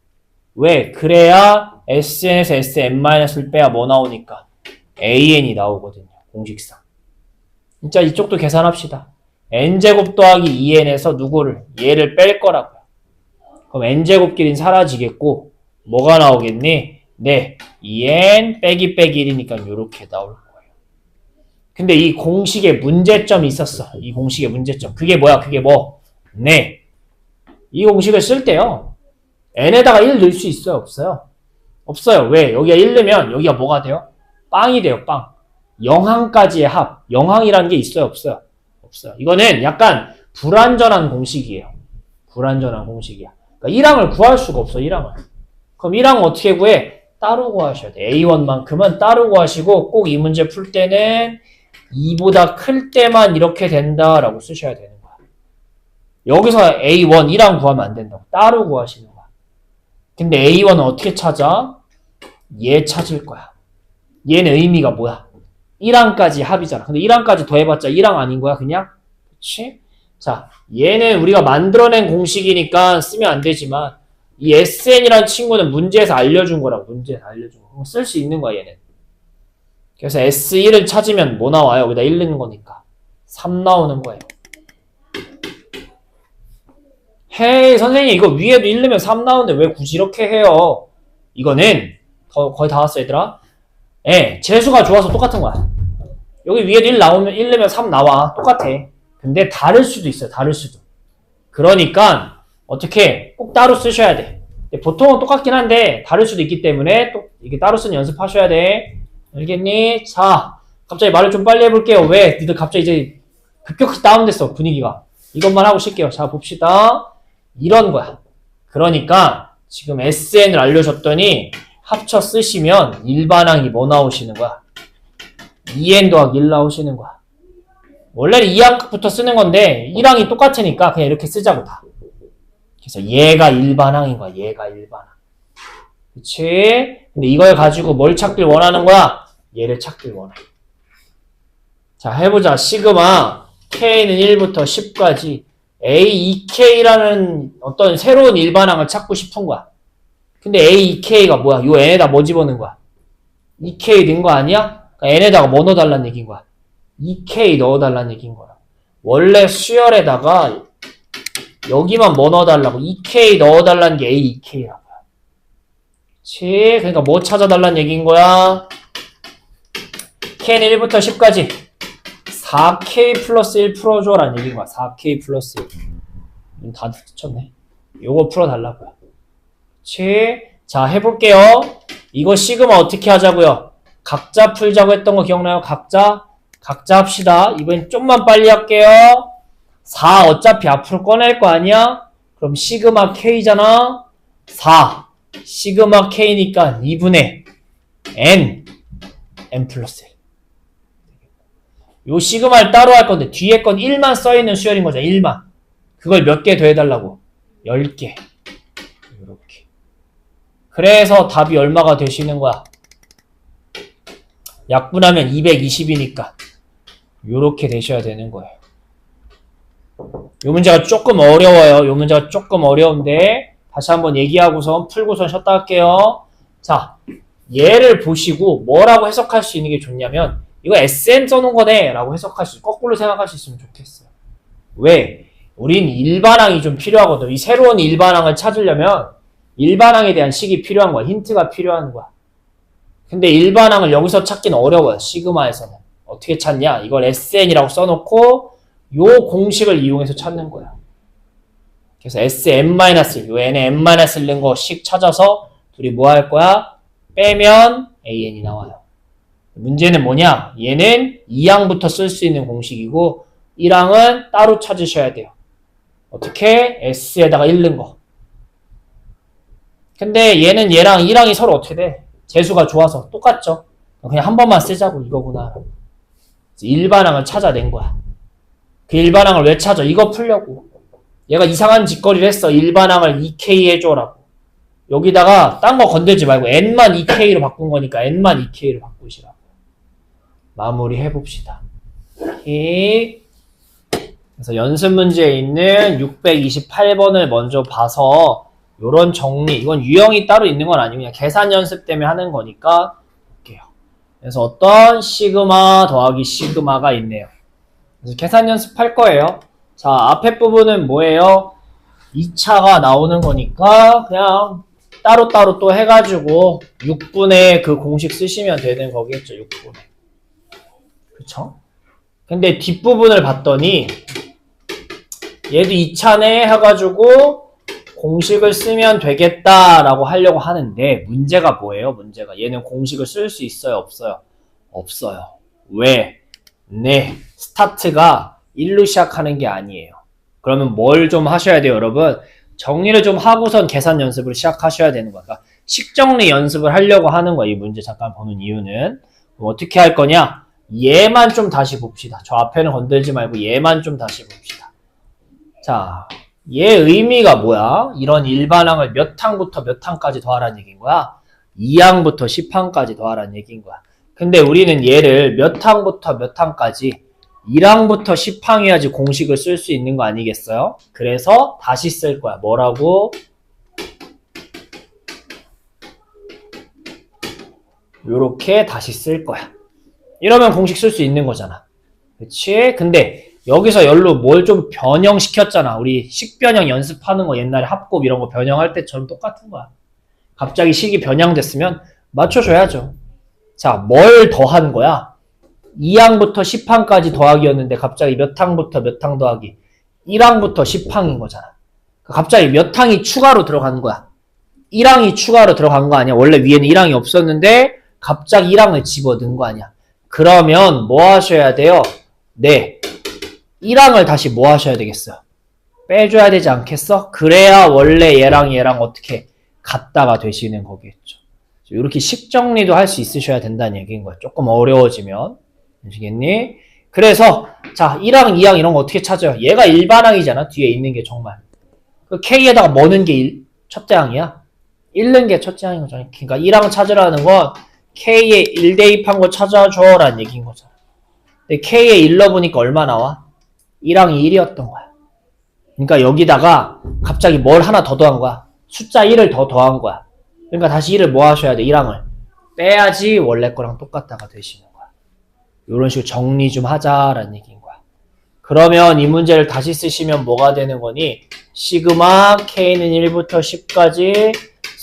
왜? 그래야 SN에서 SN-을 빼야 뭐 나오니까? AN이 나오거든요. 공식상. 진짜 이쪽도 계산합시다. n제곱 더하기 2n에서 누구를? 얘를 뺄 거라고요. 그럼 n제곱끼리는 사라지겠고 뭐가 나오겠니? 네, 2n 빼기 1이니까 이렇게 나올 거예요. 근데 이 공식에 문제점이 있었어. 이 공식의 문제점. 그게 뭐야? 그게 뭐? 네, 이 공식을 쓸 때요. n에다가 1 넣을 수 있어요? 없어요? 없어요. 왜? 여기가 1 넣으면 여기가 뭐가 돼요? 빵이 돼요. 빵. 영항까지의 합. 영항이라는 게 있어요? 없어요? 없어요. 이거는 약간 불완전한 공식이에요. 불완전한 공식이야. 그러니까 1항을 구할 수가 없어. 1항을. 그럼 1항은 어떻게 구해? 따로 구하셔야 돼. A1만큼은 따로 구하시고 꼭 이 문제 풀 때는 2보다 클 때만 이렇게 된다라고 쓰셔야 되는 거야. 여기서 A1, 1항 구하면 안 된다고. 따로 구하시는 거야. 근데 A1은 어떻게 찾아? 얘 찾을 거야. 얘는 의미가 뭐야? 1항까지 합이잖아. 근데 1항까지 더해봤자 1항 아닌 거야, 그냥? 그치? 자, 얘는 우리가 만들어낸 공식이니까 쓰면 안 되지만, 이 SN이라는 친구는 문제에서 알려준 거라고, 문제에서 알려준 거. 쓸 수 있는 거야, 얘는. 그래서 S1을 찾으면 뭐 나와요? 여기다 1 넣는 거니까. 3 나오는 거예요. 헤이, 선생님, 이거 위에도 1 넣으면 3 나오는데 왜 굳이 이렇게 해요? 이거는, 거의 다 왔어, 얘들아. 예, 재수가 좋아서 똑같은 거야. 여기 위에도 1 나오면 1 넣으면 3 나와. 똑같아. 근데 다를 수도 있어요. 다를 수도. 그러니까 어떻게 꼭 따로 쓰셔야 돼. 보통은 똑같긴 한데 다를 수도 있기 때문에 또 이게 따로 쓰는 연습하셔야 돼. 알겠니? 자, 갑자기 말을 좀 빨리 해볼게요. 왜? 니들 갑자기 이제 급격히 다운됐어. 분위기가. 이것만 하고 쉴게요. 자, 봅시다. 이런 거야. 그러니까 지금 SN을 알려줬더니 합쳐 쓰시면 일반항이 뭐 나오시는 거야? 2n 더하기 1 나오시는 거야. 원래는 2항부터 쓰는 건데 1항이 똑같으니까 그냥 이렇게 쓰자고 다. 그래서 얘가 일반항인 거야. 얘가 일반항. 그치? 근데 이걸 가지고 뭘 찾길 원하는 거야? 얘를 찾길 원해. 자, 해보자. 시그마 K는 1부터 10까지 A2K라는 어떤 새로운 일반항을 찾고 싶은 거야. 근데 A, 2K가 뭐야? 요 n에다 뭐 집어넣은 거야? 2K 넣은 거 아니야? 그러니까 n에다가 뭐 넣어달라는 얘기인 거야? 2K 넣어달라는 얘기인 거야. 원래 수열에다가 여기만 뭐 넣어달라고? 2K 넣어달라는 게 A, 2K라고요. 그치? 그러니까 뭐 찾아달라는 얘기인 거야? K는 1부터 10까지 4K 플러스 1 풀어줘라는 얘기인 거야. 4K 플러스 1. 다 붙였네. 요거 풀어달라고요. 그치? 자, 해볼게요. 이거 시그마 어떻게 하자고요? 각자 풀자고 했던 거 기억나요? 각자 합시다. 이번엔 좀만 빨리 할게요. 4 어차피 앞으로 꺼낼 거 아니야? 그럼 시그마 K잖아. 4 시그마 K니까 2분의 N 플러스 1. 요 시그마를 따로 할 건데 뒤에 건 1만 써있는 수열인 거죠. 1만. 그걸 몇 개 더해달라고? 10개. 이렇게. 그래서 답이 얼마가 되시는 거야? 약분하면 220이니까 요렇게 되셔야 되는 거예요. 요 문제가 조금 어려워요. 요 문제가 조금 어려운데 다시 한번 얘기하고선 풀고선 쉬었다 할게요. 자, 얘를 보시고 뭐라고 해석할 수 있는 게 좋냐면 이거 SM 써놓은 거네 라고 해석할 수, 거꾸로 생각할 수 있으면 좋겠어요. 왜? 우린 일반항이 좀 필요하거든. 이 새로운 일반항을 찾으려면 일반항에 대한 식이 필요한 거야. 힌트가 필요한 거야. 근데 일반항을 여기서 찾기는 어려워요. 시그마에서는. 어떻게 찾냐? 이걸 SN이라고 써놓고 요 공식을 이용해서 찾는 거야. 그래서 SM-1, 요 n에 n-1 넣은 거 식 찾아서 둘이 뭐 할 거야? 빼면 AN이 나와요. 문제는 뭐냐? 얘는 2항부터 쓸 수 있는 공식이고 1항은 따로 찾으셔야 돼요. 어떻게? S에다가 1 넣은 거. 근데 얘는 얘랑 1항이 서로 어떻게 돼? 재수가 좋아서 똑같죠? 그냥 한 번만 쓰자고 이거구나. 일반항을 찾아낸 거야. 그 일반항을 왜 찾아? 이거 풀려고. 얘가 이상한 짓거리를 했어. 일반항을 2K 해줘라고. 여기다가 딴 거 건들지 말고 n만 2K로 바꾼 거니까 n만 2K로 바꾸시라고. 마무리 해봅시다. 그래서 연습 문제에 있는 628번을 먼저 봐서 요런 정리, 이건 유형이 따로 있는 건 아니고 그냥 계산 연습 때문에 하는 거니까 볼게요. 그래서 어떤 시그마 더하기 시그마가 있네요. 그래서 계산 연습할 거예요. 자, 앞에 부분은 뭐예요? 2차가 나오는 거니까 그냥 따로따로 또 해가지고 6분의 그 공식 쓰시면 되는 거겠죠. 6분의. 그쵸? 근데 뒷부분을 봤더니 얘도 2차네 해가지고 공식을 쓰면 되겠다라고 하려고 하는데 문제가 뭐예요? 문제가 얘는 공식을 쓸 수 있어요? 없어요? 없어요. 왜? 네, 스타트가 1로 시작하는 게 아니에요. 그러면 뭘 좀 하셔야 돼요, 여러분? 정리를 좀 하고선 계산 연습을 시작하셔야 되는 거야. 그러니까 식정리 연습을 하려고 하는 거야. 이 문제 잠깐 보는 이유는. 그럼 어떻게 할 거냐? 얘만 좀 다시 봅시다. 저 앞에는 건들지 말고 얘만 좀 다시 봅시다. 자, 얘 의미가 뭐야? 이런 일반항을 몇 항부터 몇 항까지 더하라는 얘기인 거야? 2항부터 10항까지 더하라는 얘기인 거야. 근데 우리는 얘를 몇 항부터 몇 항까지 1항부터 10항 해야지 공식을 쓸 수 있는 거 아니겠어요? 그래서 다시 쓸 거야. 뭐라고? 요렇게 다시 쓸 거야. 이러면 공식 쓸 수 있는 거잖아. 그치? 근데 여기서 열로 뭘 좀 변형시켰잖아. 우리 식변형 연습하는 거 옛날에 합곱 이런 거 변형할 때처럼 똑같은 거야. 갑자기 식이 변형됐으면 맞춰줘야죠. 자, 뭘 더한 거야? 2항부터 10항까지 더하기였는데 갑자기 몇 항부터 몇 항 더하기? 1항부터 10항인 거잖아. 갑자기 몇 항이 추가로 들어간 거야. 1항이 추가로 들어간 거 아니야? 원래 위에는 1항이 없었는데 갑자기 1항을 집어넣은 거 아니야? 그러면 뭐 하셔야 돼요? 네, 1항을 다시 뭐 하셔야 되겠어요? 빼줘야 되지 않겠어? 그래야 원래 얘랑 얘랑 어떻게 같다가 되시는 거겠죠. 이렇게 식정리도 할 수 있으셔야 된다는 얘기인 거야. 조금 어려워지면. 아시겠니? 그래서 자, 1항, 2항 이런 거 어떻게 찾아요? 얘가 일반항이잖아. 뒤에 있는 게 정말. 그 K에다가 뭐 넣은 게 첫째 항이야? 1 넣은 게 첫째 항인 거잖아. 그러니까 1항 찾으라는 건 K에 1 대입한 거 찾아줘 라는 얘기인 거잖아. 근데 K에 1 넣어보니까 얼마 나와? 1항이 1이었던 거야. 그러니까 여기다가 갑자기 뭘 하나 더 더한 거야. 숫자 1을 더 더한 거야. 그러니까 다시 1을 뭐 하셔야 돼? 1항을 빼야지 원래 거랑 똑같다가 되시는 거야. 이런 식으로 정리 좀 하자라는 얘기인 거야. 그러면 이 문제를 다시 쓰시면 뭐가 되는 거니? 시그마 K는 1부터 10까지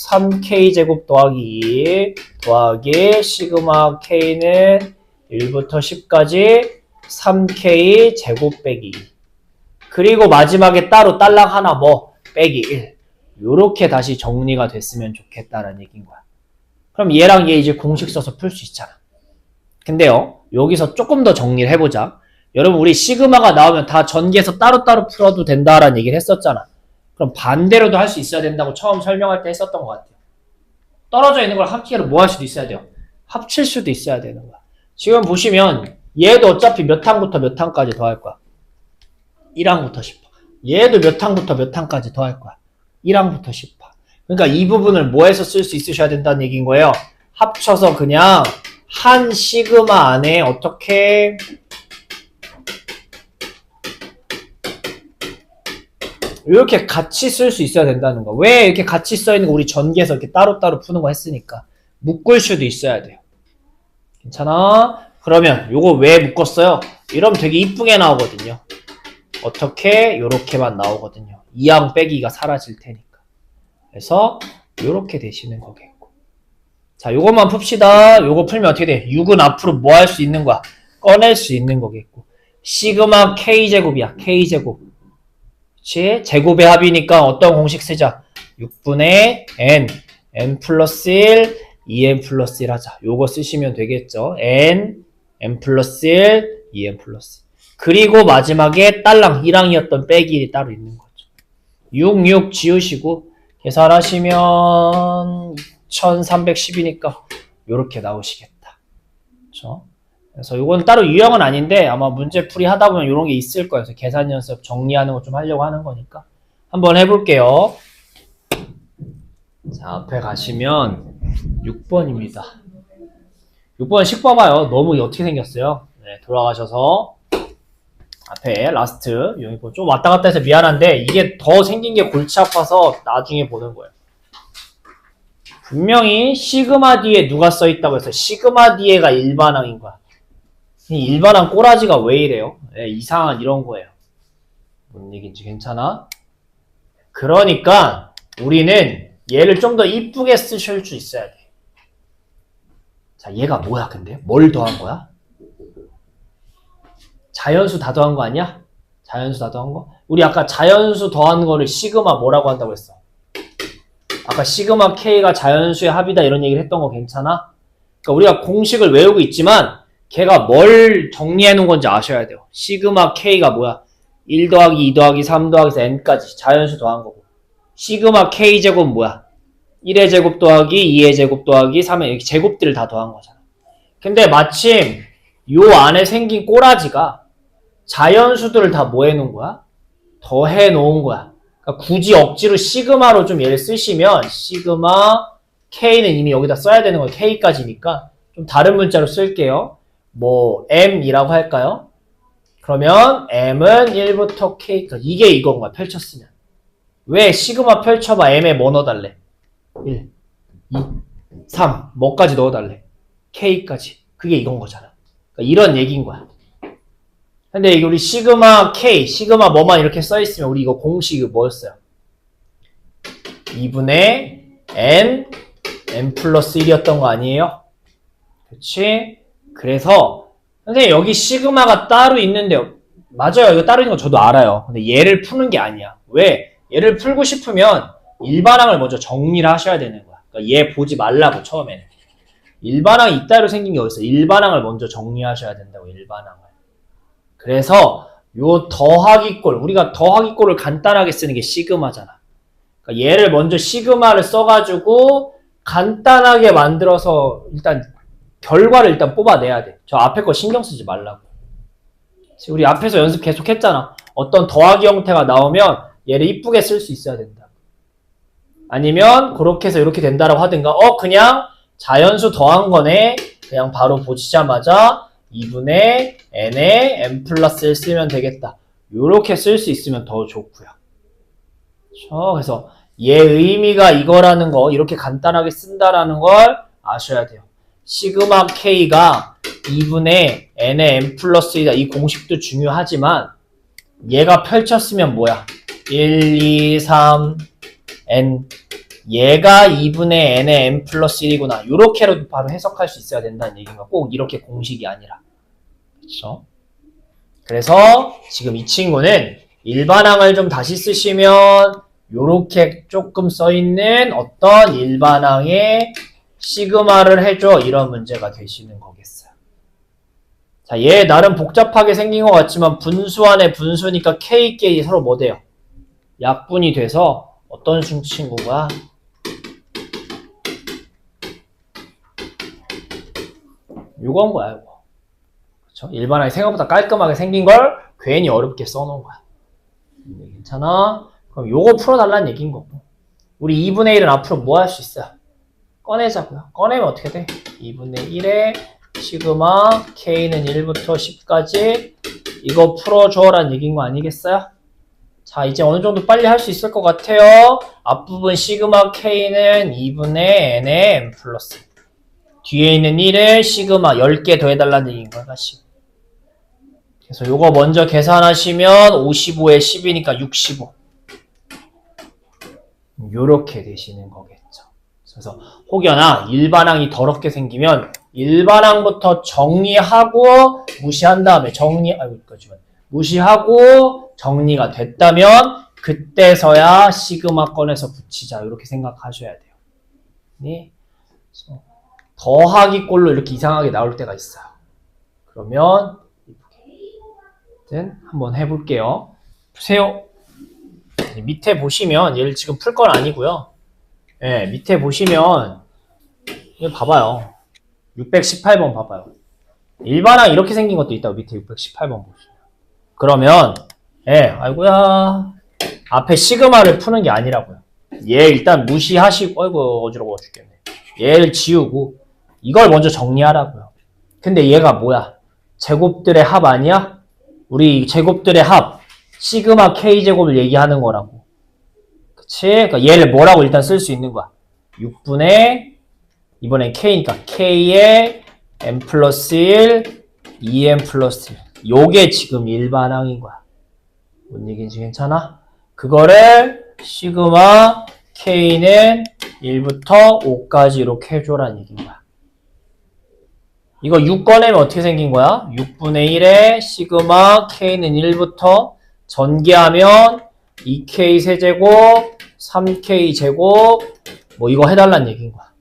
3K제곱 더하기 2 더하기 시그마 K는 1부터 10까지 3K 제곱 빼기 2 그리고 마지막에 따로 딸랑 하나 뭐 빼기 1 요렇게 다시 정리가 됐으면 좋겠다라는 얘기인 거야. 그럼 얘랑 얘 이제 공식 써서 풀 수 있잖아. 근데요 여기서 조금 더 정리를 해보자. 여러분 우리 시그마가 나오면 다 전개해서 따로따로 풀어도 된다라는 얘기를 했었잖아. 그럼 반대로도 할 수 있어야 된다고 처음 설명할 때 했었던 것 같아요. 떨어져 있는 걸 합치기로 뭐 할 수도 있어야 돼요? 합칠 수도 있어야 되는 거야. 지금 보시면 얘도 어차피 몇 항부터 몇 항까지 더할 거야? 1항부터 10항. 얘도 몇 항부터 몇 항까지 더할 거야? 1항부터 10항. 그러니까 이 부분을 뭐해서 쓸 수 있으셔야 된다는 얘기인 거예요. 합쳐서 그냥 한 시그마 안에 어떻게 이렇게 같이 쓸 수 있어야 된다는 거. 왜 이렇게 같이 써있는 거 우리 전개해서 이렇게 따로따로 푸는 거 했으니까. 묶을 수도 있어야 돼요. 괜찮아? 그러면 요거 왜 묶었어요? 이러면 되게 이쁘게 나오거든요. 어떻게? 요렇게만 나오거든요. 2항 빼기가 사라질 테니까. 그래서 요렇게 되시는 거겠고. 자, 요것만 풉시다. 요거 풀면 어떻게 돼? 6은 앞으로 뭐 할 수 있는 거야? 꺼낼 수 있는 거겠고. 시그마 K제곱이야. K제곱. 그치? 제곱의 합이니까 어떤 공식 쓰자? 6분의 N. N 플러스 1, 2N 플러스 1 하자. 요거 쓰시면 되겠죠. N, N 플러스 1, 2N 플러스 1. 그리고 마지막에 딸랑 1항이었던 빼기 1이 따로 있는 거죠. 6, 6 지우시고 계산하시면 2310이니까 요렇게 나오시겠다. 그렇죠? 그래서 이건 따로 유형은 아닌데 아마 문제풀이 하다 보면 이런 게 있을 거예요. 그래서 계산 연습 정리하는 거 좀 하려고 하는 거니까 한번 해볼게요. 자, 앞에 가시면 6번입니다. 6번 식 봐봐요. 너무 어떻게 생겼어요? 네, 돌아가셔서 앞에 라스트 좀 왔다 갔다 해서 미안한데 이게 더 생긴 게 골치 아파서 나중에 보는 거예요. 분명히 시그마 뒤에 누가 써있다고 해서 시그마 뒤에가 일반항인 거야. 일반항 꼬라지가 왜 이래요? 네, 이상한 이런 거예요. 뭔 얘기인지 괜찮아? 그러니까 우리는 얘를 좀 더 이쁘게 쓰실 수 있어야 돼. 자, 얘가 뭐야 근데? 뭘 더한 거야? 자연수 다 더한 거 아니야? 자연수 다 더한 거? 우리 아까 자연수 더한 거를 시그마 뭐라고 한다고 했어? 아까 시그마 K가 자연수의 합이다 이런 얘기를 했던 거 괜찮아? 그러니까 우리가 공식을 외우고 있지만 걔가 뭘 정리해 놓은 건지 아셔야 돼요. 시그마 K가 뭐야? 1 더하기 2 더하기 3 더하기 N까지 자연수 더한 거고 시그마 K제곱 뭐야? 1의 제곱 더하기 2의 제곱 더하기 3의 이렇게 제곱들을 다 더한 거잖아. 근데 마침 요 안에 생긴 꼬라지가 자연수들을 다 뭐 해놓은 거야? 더해 놓은 거야. 그러니까 굳이 억지로 시그마로 좀 얘를 쓰시면 시그마 K는 이미 여기다 써야 되는 거예요. K까지니까 좀 다른 문자로 쓸게요. 뭐 M이라고 할까요? 그러면 M은 1부터 K까지 이게 이건 거야. 펼쳤으면 왜 시그마 펼쳐봐. M에 뭐 넣어달래? 1, 2, 3 뭐까지 넣어달래? K까지 그게 이건 거잖아. 그러니까 이런 얘기인 거야. 근데 이게 우리 시그마 K, 시그마 뭐만 이렇게 써있으면 우리 이거 공식이 뭐였어요? 2분의 N, N 플러스 1이었던 거 아니에요? 그치? 그래서 선생님 여기 시그마가 따로 있는데요. 맞아요. 이거 따로 있는 거 저도 알아요. 근데 얘를 푸는 게 아니야. 왜? 얘를 풀고 싶으면 일반항을 먼저 정리를 하셔야 되는 거야. 그러니까 얘 보지 말라고 처음에는. 일반항이 이따위로 생긴 게 어딨어? 일반항을 먼저 정리하셔야 된다고 일반항을. 그래서 요 더하기꼴 우리가 더하기꼴을 간단하게 쓰는 게 시그마잖아. 그러니까 얘를 먼저 시그마를 써가지고 간단하게 만들어서 일단 결과를 일단 뽑아내야 돼. 저 앞에 거 신경 쓰지 말라고. 우리 앞에서 연습 계속 했잖아. 어떤 더하기 형태가 나오면 얘를 이쁘게 쓸 수 있어야 된다. 아니면 그렇게 해서 이렇게 된다라고 하든가 그냥 자연수 더한 거네. 그냥 바로 보시자마자 2분의 N에 N 플러스 1 쓰면 되겠다. 요렇게 쓸 수 있으면 더 좋고요. 그래서 얘 의미가 이거라는 거, 이렇게 간단하게 쓴다라는 걸 아셔야 돼요. 시그마 K가 2분의 N의 N 플러스 1이다. 이 공식도 중요하지만 얘가 펼쳤으면 뭐야? 1, 2, 3, N. 얘가 2분의 N의 N 플러스 1이구나. 요렇게라도 바로 해석할 수 있어야 된다는 얘기인가. 꼭 이렇게 공식이 아니라. 그렇죠? 그래서 지금 이 친구는 일반항을 좀 다시 쓰시면 요렇게 조금 써있는 어떤 일반항의 시그마를 해줘. 이런 문제가 되시는 거겠어요. 자, 얘 나름 복잡하게 생긴 것 같지만 분수 안에 분수니까 K끼리 서로 뭐 돼요? 약분이 돼서 어떤 친구가 요건 거야, 이거. 그쵸? 일반항이 생각보다 깔끔하게 생긴 걸 괜히 어렵게 써놓은 거야. 괜찮아? 그럼 요거 풀어달라는 얘기인 거고. 우리 2분의 1은 앞으로 뭐 할 수 있어요? 꺼내자고요. 꺼내면 어떻게 돼? 2분의 1에 시그마 K는 1부터 10까지 이거 풀어줘라는 얘기인 거 아니겠어요? 자, 이제 어느 정도 빨리 할 수 있을 것 같아요. 앞부분 시그마 K는 2분의 N의 N 플러스. 뒤에 있는 1을 시그마 10개 더해달라는 얘기인 거야, 다시. 그래서 요거 먼저 계산하시면 55에 10이니까 65. 요렇게 되시는 거겠죠. 그래서 혹여나 일반항이 더럽게 생기면 일반항부터 정리하고 무시한 다음에 무시하고 정리가 됐다면 그때서야 시그마 꺼내서 붙이자. 이렇게 생각하셔야 돼요. 네. 더하기 꼴로 이렇게 이상하게 나올 때가 있어요. 그러면 한번 해볼게요. 보세요. 밑에 보시면 얘를 지금 풀 건 아니고요. 네, 밑에 보시면 이거 봐봐요. 618번 봐봐요. 일반항 이렇게 생긴 것도 있다고. 밑에 618번 보시면. 그러면 아이고야, 앞에 시그마를 푸는 게 아니라고요. 얘 일단 무시하시고, 아이고 어지러워 죽겠네. 얘를 지우고 이걸 먼저 정리하라고요. 근데 얘가 뭐야? 제곱들의 합 아니야? 우리 제곱들의 합 시그마 K제곱을 얘기하는 거라고. 그치? 그러니까 얘를 뭐라고 일단 쓸 수 있는 거야? 6분의 이번엔 K니까 K의 N 플러스 1 2N 플러스 1. 요게 지금 일반항인 거야. 뭔 얘기인지 괜찮아? 그거를 시그마 K는 1부터 5까지 이렇게 해줘라는 얘기인 거야. 이거 6 꺼내면 어떻게 생긴 거야? 6분의 1에 시그마 K는 1부터 전개하면 2K 세제곱, 3K 제곱, 뭐 이거 해달라는 얘기인 거야.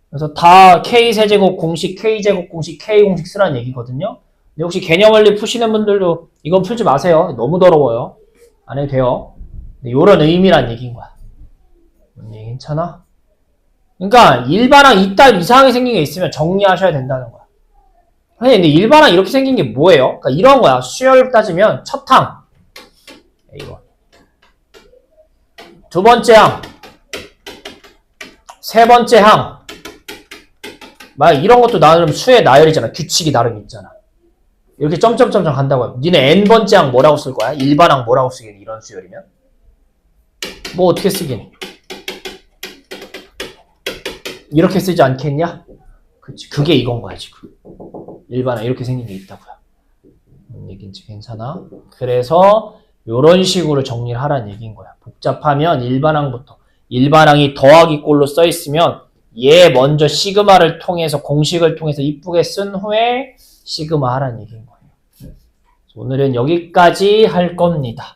그래서 다 K 세제곱 공식, K 제곱 공식, K 공식 쓰라는 얘기거든요. 근데 혹시 개념 원리 푸시는 분들도 이건 풀지 마세요. 너무 더러워요. 안 해도 돼요. 근데 요런 의미란 얘기인 거야. 괜찮아? 그러니까 일반항 이따 이상하게 생긴 게 있으면 정리하셔야 된다는 거야. 근데 일반항 이렇게 생긴 게 뭐예요? 그러니까 이런 거야. 수열 따지면 첫 항. 이거. 두 번째 항. 세 번째 항. 막 이런 것도 나름 수의 나열이잖아. 규칙이 나름 있잖아. 이렇게 점점점점 간다고요. 니네 n번째 항 뭐라고 쓸 거야? 일반항 뭐라고 쓰겠니? 이런 수열이면? 뭐 어떻게 쓰긴? 이렇게 쓰지 않겠냐? 그치. 그게 이건 거야, 지금. 일반항 이렇게 생긴 게 있다고요. 뭔 얘기인지 괜찮아? 그래서 요런 식으로 정리를 하라는 얘기인 거야. 복잡하면 일반항부터. 일반항이 더하기 꼴로 써 있으면 얘 먼저 시그마를 통해서 공식을 통해서 이쁘게 쓴 후에 시그마 하라는 얘기인 거예요. 오늘은 여기까지 할 겁니다.